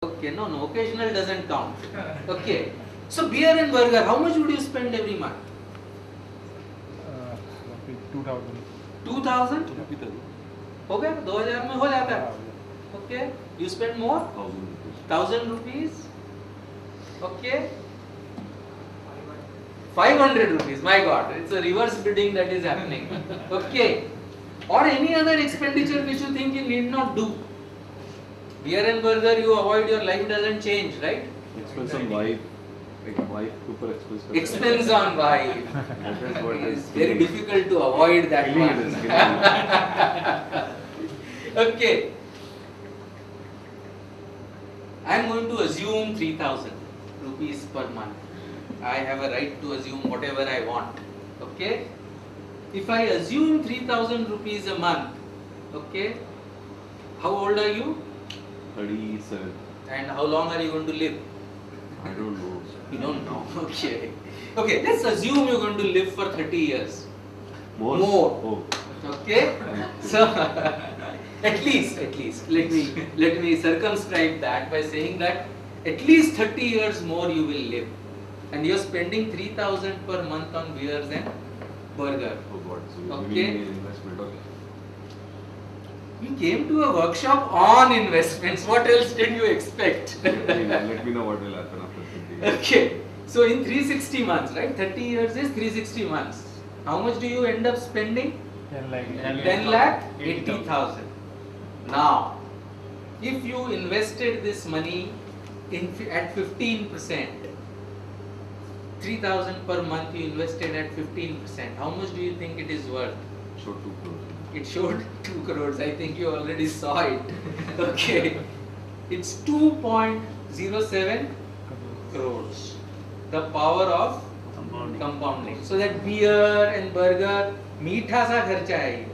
Okay, no, occasional doesn't count. Okay, so beer and burger, how much would you spend every month? roughly 2000. 2000? हो गया 2000 में हो जाता है. Okay, you spend more? 1000 rupees. Okay, 500 rupees. My God, it's a reverse bidding that is happening. Okay, or any other expenditure which you think you need not do. Beer and burger you avoid, your life doesn't change, right? Expense on wife, like wife super expense. Expense on wife. That is what It's is very difficult to avoid that killing one. it is killing it. Okay. I am going to assume 3000 rupees per month. I have a right to assume whatever I want. Okay. If I assume 3000 rupees a month, okay, how old are you? 37. And how long are you going to live? I don't know. You don't know. Okay. Okay, let's assume you're going to live for 30 years. More? More. Oh. Okay? So at least let me circumscribe that by saying that at least 30 years more you will live. And you're spending 3000 per month on beers and burger. Oh God. So you're Okay. giving me an investment. Okay. You came to a workshop on investments. What else did you expect? Let me know what will happen after 50 years. Okay. So in 360 months, right? 30 years is 360 months. How much do you end up spending? 10 lakh. 10 lakh 80,000. Now, if you invested this money at 15%, 3,000 per month you invested at 15%, how much do you think it is worth? Show 2 crores. It showed 2 crores. I think you already saw it. Okay. It's 2.07 crores. The power of compounding. So that beer and burger, मीठा सा खर्चा है ये.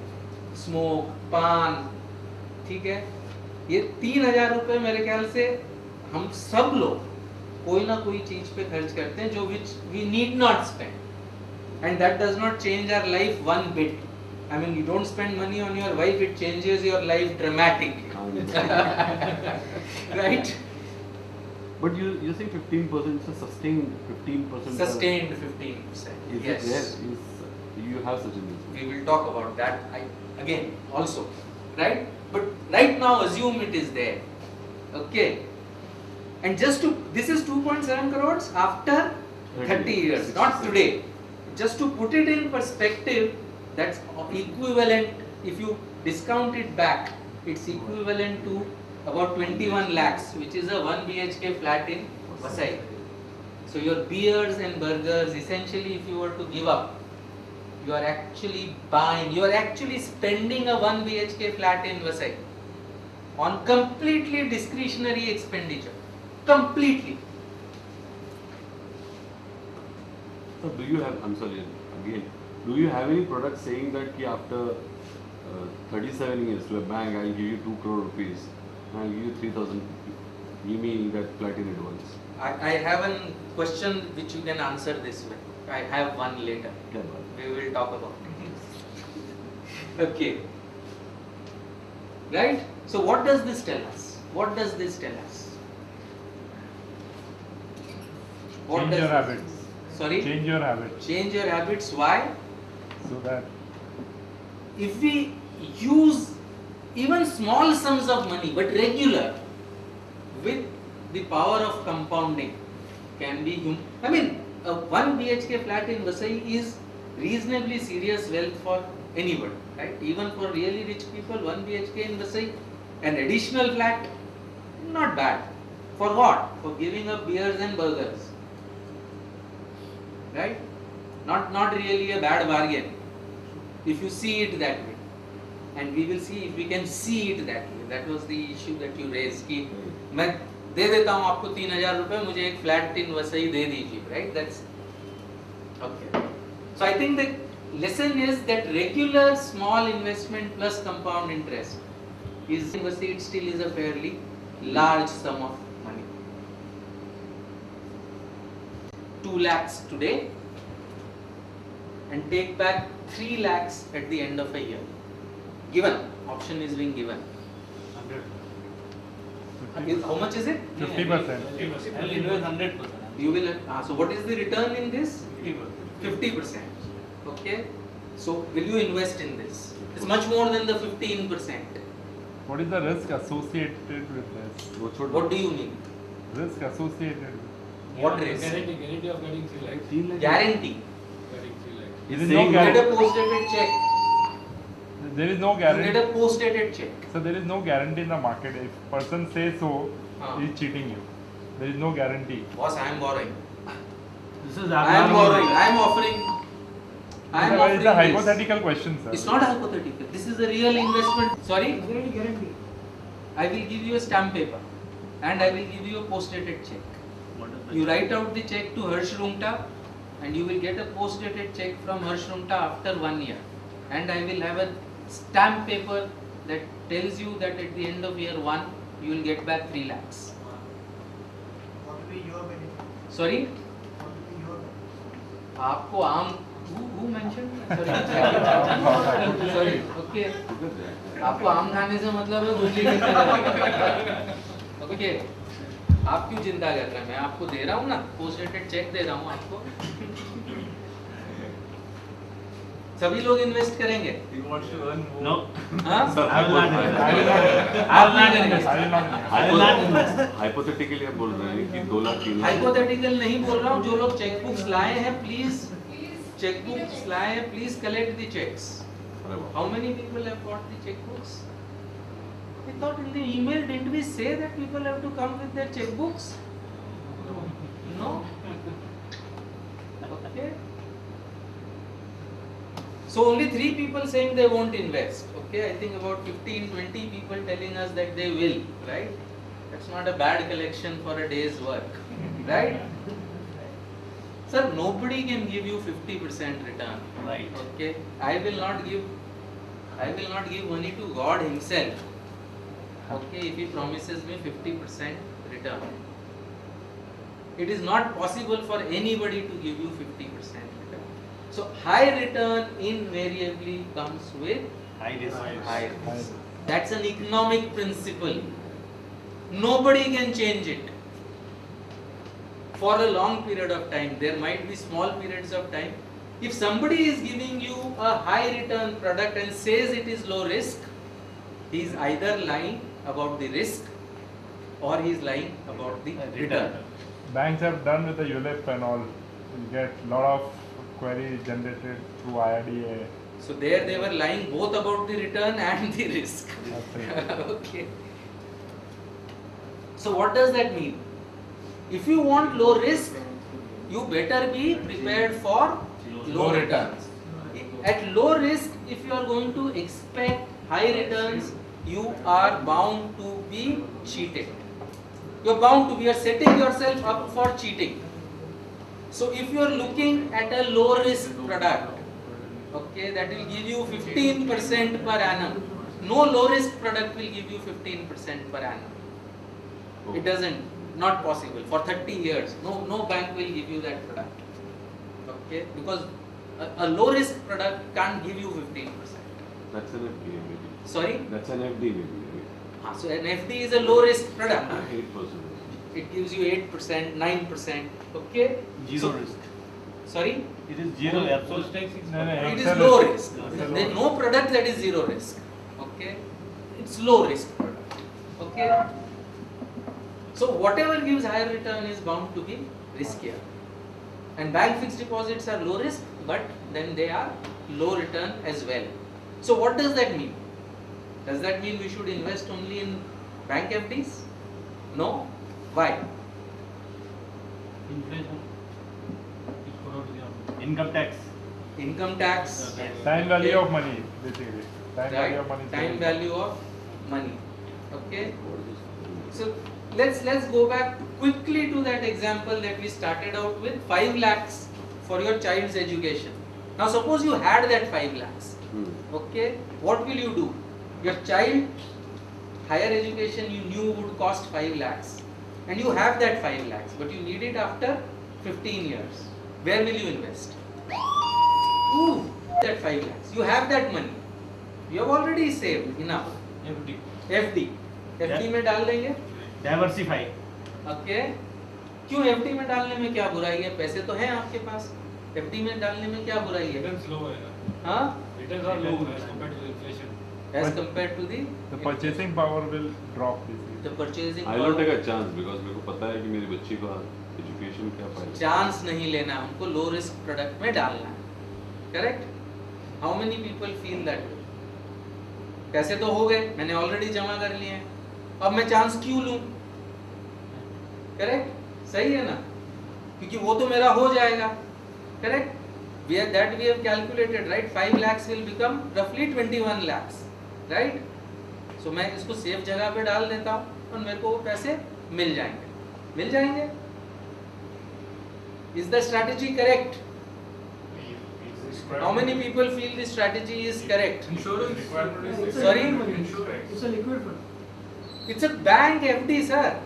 Smoke, पान, ठीक है? ये 3000 रुपए मेरे ख्याल से हम सब लोग कोई ना कोई चीज पे खर्च करते हैं जो which we need not spend. And that does not change our life one bit. I mean, you don't spend money on your wife, it changes your life dramatically. Right? But you say 15%, so sustained 15%. Sustained 15%. Is Yes. it there? You have such a business. We will talk about that again also. Right? But right now assume it is there. Okay. And this is 2.7 crores after 30 years, not today. Just to put it in perspective, that's equivalent, if you discount it back, it's equivalent to about 21 lakhs, which is a 1 BHK flat in Vasai. So your beers and burgers, essentially if you were to give up, you are actually spending a 1 BHK flat in Vasai on completely discretionary expenditure. Completely. So do you have, I'm sorry, again, do you have any product saying that ki after 37 years to a bank, I'll give you 2 crore rupees, and I'll give you 3,000, give me that flat in advance? I have a question which you can answer this way. I have one later. Yeah, We will talk about it. Okay. Right? So what does this tell us? What does this tell us? Change your habits. Sorry? Change your habits. Change your habits. Why? So that If we use even small sums of money, but regular, with the power of compounding, can be, I mean, a 1 BHK flat in Vasai is reasonably serious wealth for anyone, right? Even for really rich people, 1 BHK in Vasai, an additional flat, not bad. For what? For giving up beers and burgers, right? Not really a bad bargain, if you see it that way. And we will see if we can see it that way. That was the issue that you raised कि मैं दे देता हूँ आपको 3000 रुपए, मुझे एक flat in Vasai दे दीजिए, right? That's okay. So I think the lesson is that regular small investment plus compound interest is in Vasai, it still is a fairly large sum of money. 2 lakhs today and take back 3 lakhs at the end of a year. Given, option is being given. 100. How much is it? 50%. I'll invest 100%. You will. So what is the return in this? 50%. Okay. So will you invest in this? It's much more than the 15%. What is the risk associated with this? What do you mean? Risk associated. What risk? Guarantee of getting 3 lakhs. Guarantee. Getting 3 lakhs. There is He's no saying You get a guarantee. post-dated check. There is no You get guarantee. a post-dated check. So there is no guarantee in the market. If person says so, he is cheating you. There is no guarantee. Boss, I am borrowing. This is I am borrowing. I am offering. I am offering It's a this. hypothetical question, sir. It's not hypothetical. This is a real investment. Sorry? Is there any guarantee? I will give you a stamp paper and I will give you a post-dated check. You write out the check to Harsh Rungta and you will get a post-dated check from Harsh Rungta after 1 year. And I will have a stamp paper that tells you that at the end of year 1 you will get back 3 lakhs. What will be your benefit? Sorry? What will be your benefit? आपको आम who mentioned? Sorry. Okay. आपको आम खाने से मतलब है गुल्ली गिनने का। ओके, आप क्यों चिंता कर रहे हैं? मैं आपको दे रहा हूँ ना, पोस्ट-डेटेड चेक दे रहा हूँ आपको। सभी लोग इन्वेस्ट करेंगे? No. हाँ? I will not invest. I will not. आप नहीं करेंगे? I will not. I will not invest. Hypothetically आप बोल रहे हैं कि 2 लाख 3 लाख हाइपोथेटिकल नहीं बोल रहा हूँ। जो लोग चेकबुक्स लाए हैं, प्लीज चेकबुक्स लाए हैं, प्लीज कलेक्ट द चेक्स। अरे वाह How many people have got the checkbooks? I thought in the email, didn't we say that people have to come with their checkbooks? No? Okay. So only 3 people saying they won't invest. Okay, I think about 15, 20 people telling us that they will, right? That's not a bad collection for a day's work, right? Sir, nobody can give you 50% return. Right. Okay, I will not give money to God Himself. Okay, if He promises me 50% return, it is not possible for anybody to give you 50% return. So high return invariably comes with High risk. high risk. That's an economic principle. Nobody can change it. For a long period of time, there might be small periods of time. If somebody is giving you a high return product and says it is low risk, he is either lying about the risk or he is lying about the return. Banks have done with the ULIP and all. You get lot of queries generated through IRDA. So there they were lying both about the return and the risk. That's it. Okay. So what does that mean? If you want low risk, you better be prepared for low returns. At low risk, if you are going to expect high returns, you are bound to be cheated. You are bound to be, you are setting yourself up for cheating. So if you are looking at a low risk product, okay, that will give you 15% per annum. No low risk product will give you 15% per annum. It doesn't, not possible. For 30 years, no bank will give you that product. Okay, because a low risk product can't give you 15%. That's an FD maybe. Sorry? That's an FD maybe. So an FD is a low risk product. 8%. It gives you 8%, 9%. Okay? Zero So- risk. Sorry? It is zero. Absolute tax is No, no, It is excellent. low risk. It's a There low is no product that is zero risk. Okay? It's low risk product. Okay? So whatever gives higher return is bound to be riskier. And bank fixed deposits are low risk, but then they are low return as well. So what does that mean? Does that mean we should invest only in bank FDs? No. Why? inflation. Income tax. Income tax. Time value of money, basically. Time value of money. Right. Time value of money. Okay. So let's go back quickly to that example that we started out with, 5 lakhs for your child's education. Now suppose you had that 5 lakhs. Okay. What will you do? Your child higher education you knew would cost 5 lakhs and you have that 5 lakhs but you need it after 15 years. Where will you invest? Ooh, that 5 lakhs. You have that money. You have already saved enough. FD. FD. FD में डाल देंगे Diversify. Okay क्यों FD में डालने में क्या बुराई है? पैसे तो हैं आपके पास, एफडी में डालने में क्या बुराई है? Returns low है ना. हाँ Returns are low as compared to the inflation. As compare to The purchasing power will drop this year. The purchasing I will take a chance because मेरे को पता है कि मेरी बच्ची का एजुकेशन क्या फायदा. चांस नहीं लेना, उनको लो रिस्क प्रोडक्ट में डालना है, correct? How many people feel that? पैसे तो हो गए, मैंने ऑलरेडी जमा कर लिए हैं, अब मैं चांस क्यों लूं? करेक्ट, सही है ना? क्योंकि वो तो मेरा हो जाएगा, correct? we have calculated, right? 5 lakhs will become roughly 21 lakhs, right? So मैं इसको सेफ जगह पे डाल देता हूँ और मेरे को वो पैसे मिल जाएंगे. Is the strategy correct? How many people feel this strategy is correct? Insurance. Sorry? Insurance. It's a liquid fund. It's a bank FD, sir.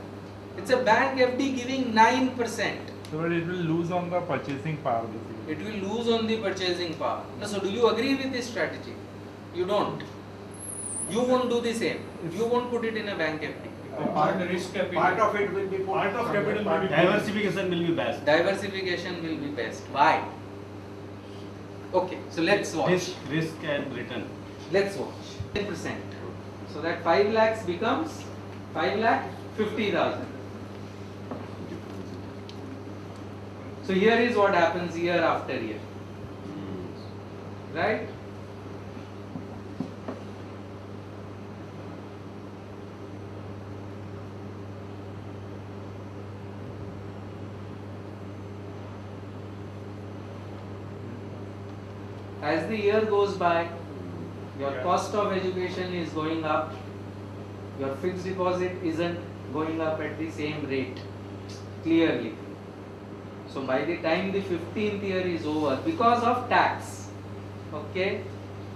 It's a bank FD giving 9%. So but it will lose on the purchasing power basically. It will lose on the purchasing power. No, so do you agree with this strategy? You don't. You won't do the same. You won't put it in a bank FD. Part risk capital. Part of it will be put. Part of capital will be Diversification will be best. Diversification will be best. Why? Okay, so let's watch. Risk and return. Let's watch. 10%. So that 5 lakhs becomes 5 lakh 50,000. So here is what happens year after year, right? As the year goes by, your cost of education is going up, your fixed deposit isn't going up at the same rate, clearly. So by the time the 15th year is over, because of tax, okay,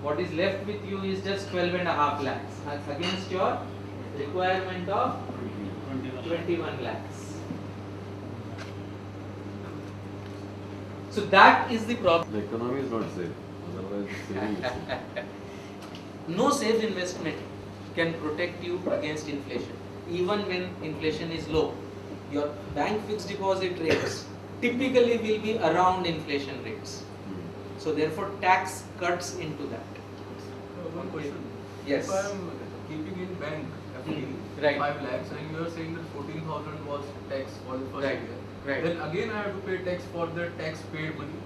what is left with you is just 12.5 lakhs against your requirement of 21 lakhs. So that is the problem. The economy is not safe. Otherwise, saving is safe. No safe investment can protect you against inflation, even when inflation is low. Your bank fixed deposit rates typically will be around inflation rates. So therefore tax cuts into that. One question. Yes. If I am keeping in bank FD Right. 5 lakhs and you are saying that 14,000 was tax for the first Right. year. Right. Then again I have to pay tax for the tax paid money.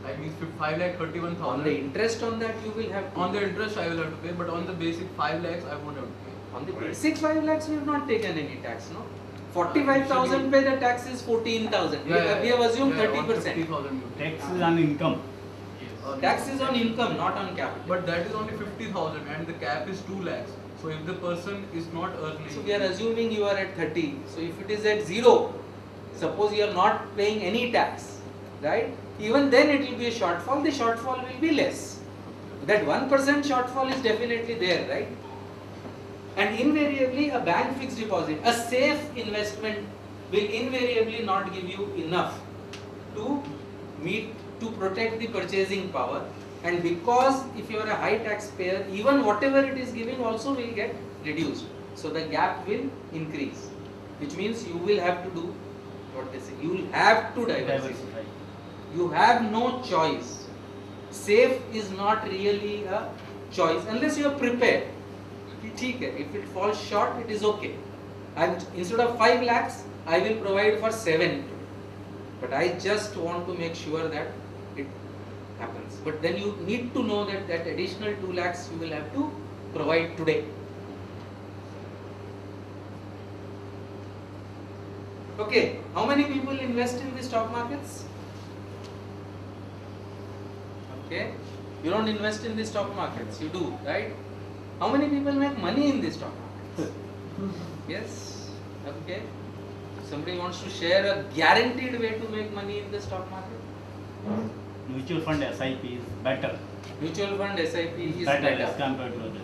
I mean 5 lakh 31,000. On the interest on that you will have to. On the interest I will have to pay, but on the basic 5 lakhs I won't have to pay. On the basic 5 lakhs we have not taken any tax, no? 45,000 pay the tax is 14,000. We have assumed 30%. 50,000 you pay. Tax is on income. Tax is on income, not on capital. But that is only 50,000 and the cap is 2 lakhs. So if the person is not earning. So we are assuming you are at 30. So if it is at 0, suppose you are not paying any tax, right? Even then it will be a shortfall. The shortfall will be less. That 1% shortfall is definitely there, right? And invariably a bank fixed deposit, a safe investment will invariably not give you enough to protect the purchasing power. And because if you are a high taxpayer, even whatever it is giving also will get reduced. So the gap will increase, which means you will have to do what they say. You will have to diversify. You have no choice. Safe is not really a choice unless you are prepared. If it falls short, it is okay. And instead of 5 lakhs, I will provide for 7. But I just want to make sure that it happens. But then you need to know that that additional 2 lakhs you will have to provide today. Okay, how many people invest in the stock markets? Okay, you don't invest in the stock markets, you do, right? How many people make money in the stock markets? Yes, okay. Somebody wants to share a guaranteed way to make money in the stock market? Mutual fund SIP is better. Mutual fund SIP is Better as better. compared to others.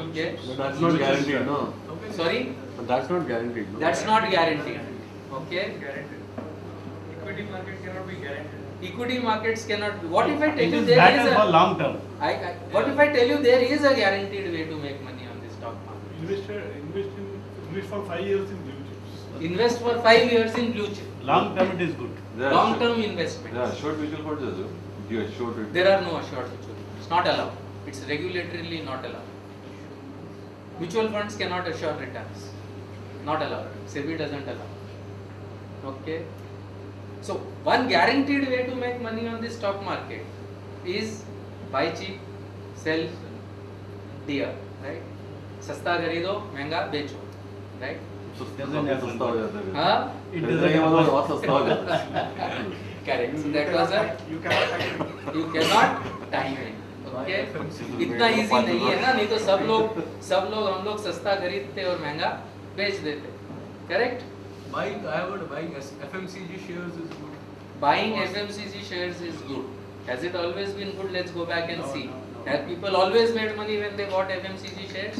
Okay. But that's not guaranteed, no? Okay. Sorry? But that's not guaranteed, no? That's not guaranteed. Okay. Equity market cannot be guaranteed. Equity markets cannot be. What if I tell It you is there better is for a long term. what if I tell you there is a guaranteed way to make money on the stock market? Invest for 5 years in blue chips. Invest for 5 years in blue chip. Long term it is good. There are Long term assured- investment. There are assured mutual funds as well. You assured it. There are no assured mutual funds. It's not allowed. It's regulatorily not allowed. Mutual funds cannot assure returns. Not allowed. SEBI doesn't allow. Okay. So one guaranteed way to make money on the stock market is buy cheap, sell dear, right? सस्ता खरीदो, महंगा बेचो, right? Doesn't happen. सस्ता हो जाता है। हाँ? It खरीदने doesn't के बाद happen. बहुत सस्ता हो जाता है। Correct. So that was a You cannot time you cannot time it. Okay? इतना easy नहीं है ना, नहीं तो सब लोग हम लोग सस्ता खरीदते और महंगा बेच देते. Correct? Buying, I have heard buying FMCG shares is good. Buying FMCG shares is good. Has it always been good? Let's go back and No, see. no, no. Have people always made money when they bought FMCG shares?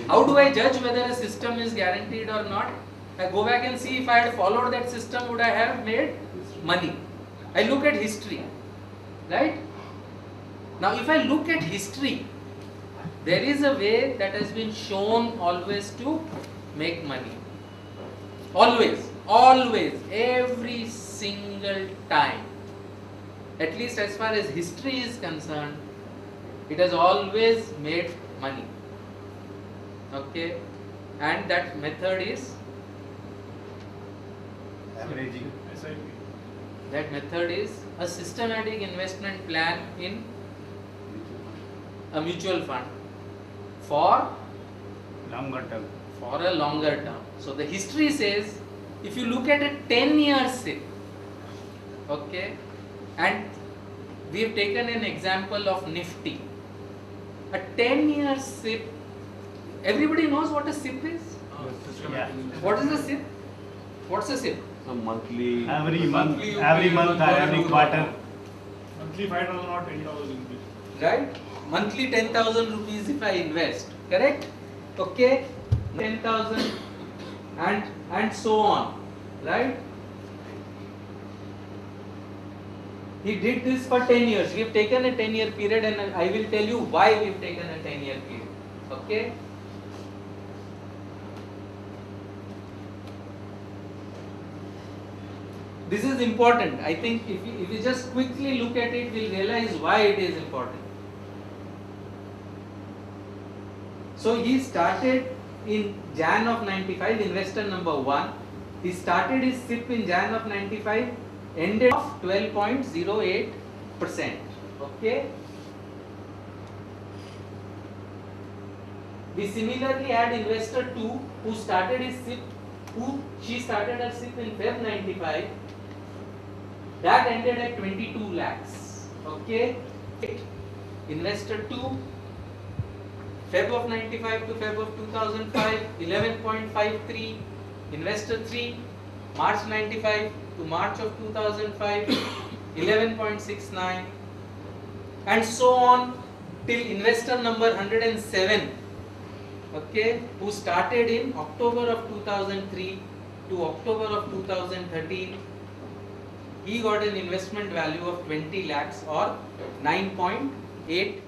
How do I judge whether a system is guaranteed or not? I go back and see if I had followed that system, would I have made money? I look at history, right? Now, if I look at history, there is a way that has been shown always to make money. Always, every single time. At least as far as history is concerned, it has always made money. Okay, and that method is Averaging. SIP. that method is a systematic investment plan in a mutual fund for Longer term. a longer term. So the history says if you look at a 10-year SIP, okay, and we have taken an example of Nifty. A 10-year SIP, everybody knows what a SIP is? Yeah. What is a SIP? What's a SIP? So monthly. Every Monthly month, you every pay month, one or every quarter. Monthly 5,000 or 10,000 rupees. Right? Monthly 10,000 rupees if I invest, correct? Okay, 10,000 and so on, right? He did this for 10 years. We have taken a 10-year period and I will tell you why we have taken a 10-year period. Okay? This is important. I think if you just quickly look at it, we'll realize why it is important. So he started in Jan of 95, investor number 1. He started his SIP in Jan of 95, ended off 12.08%. Okay. We similarly had investor 2 who started his SIP, she started her SIP in Feb 95. That ended at 22 lakhs. Okay. Investor 2, Feb of 95 to Feb of 2005, 11.53. Investor 3, March 95 to March of 2005, 11.69. And so on till investor number 107. Okay, who started in October of 2003 to October of 2013. He got an investment value of 20 lakhs or 9.8